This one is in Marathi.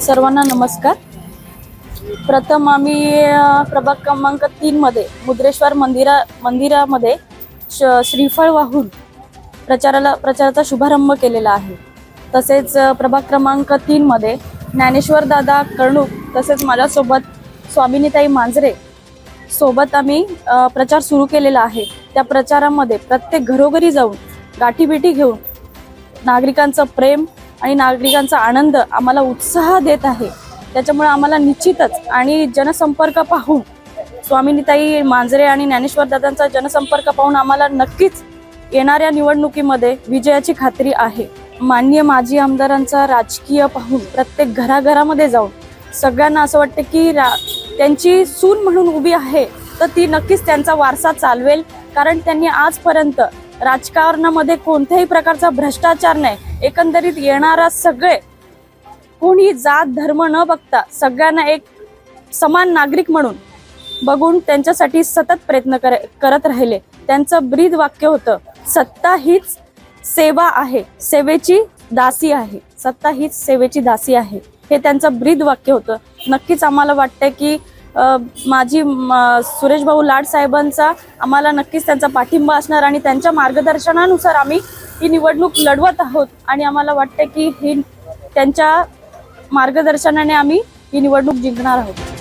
सर्वांना नमस्कार। प्रथम आम्ही प्रभाग क्रमांक 3 मध्ये मुद्रेश्वर मंदिरामध्ये श्रीफळ वाहून प्रचाराचा शुभारंभ केलेला आहे। तसेच प्रभाग क्रमांक 3 मध्ये ज्ञानेश्वर दादा कर्णूक तसेच माझ्यासोबत स्वामिनीताई मांजरे सोबत आम्ही प्रचार सुरू केलेला आहे। त्या प्रचारामध्ये प्रत्येक घरोघरी जाऊन गाठीभेटी घेऊन नागरिकांचं प्रेम आणि नागरिकांचा आनंद आम्हाला उत्साह देत आहे। त्याच्यामुळे आम्हाला निश्चितच आणि जनसंपर्क पाहून स्वामिनीताई मांजरे आणि ज्ञानेश्वर दादांचा जनसंपर्क पाहून आम्हाला नक्कीच येणाऱ्या निवडणुकीमध्ये विजयाची खात्री आहे। माननीय माजी आमदारांचा राजकीय पाहून प्रत्येक घराघरामध्ये जाऊन सगळ्यांना असं वाटतं की त्यांची सून म्हणून उभी आहे तर ती नक्कीच त्यांचा वारसा चालवेल, कारण त्यांनी आजपर्यंत राजकारणामध्ये कोणत्याही प्रकारचा भ्रष्टाचार नाही। एकंदरीत येणारा सगळे कोणी जात धर्म न बघता सगळ्यांना एक समान नागरिक म्हणून बघून त्यांच्यासाठी सतत प्रयत्न करत राहिले। त्यांचं ब्रीद वाक्य होतं, सत्ता हीच सेवा आहे, सेवेची दासी आहे, सत्ता हीच सेवेची दासी आहे, हे त्यांचं ब्रीद वाक्य होतं। नक्कीच आम्हाला वाटतं की माजी सुरेश भाऊ लाड साहेबांचा आम्हाला नक्कीच त्यांचा पाठिंबा असणार आणि त्यांच्या मार्गदर्शनानुसार आम्ही ही निवडणूक लढवत आहोत आणि आम्हाला वाटतं की त्यांच्या मार्गदर्शनाने आम्ही ही निवडणूक जिंकणार आहोत।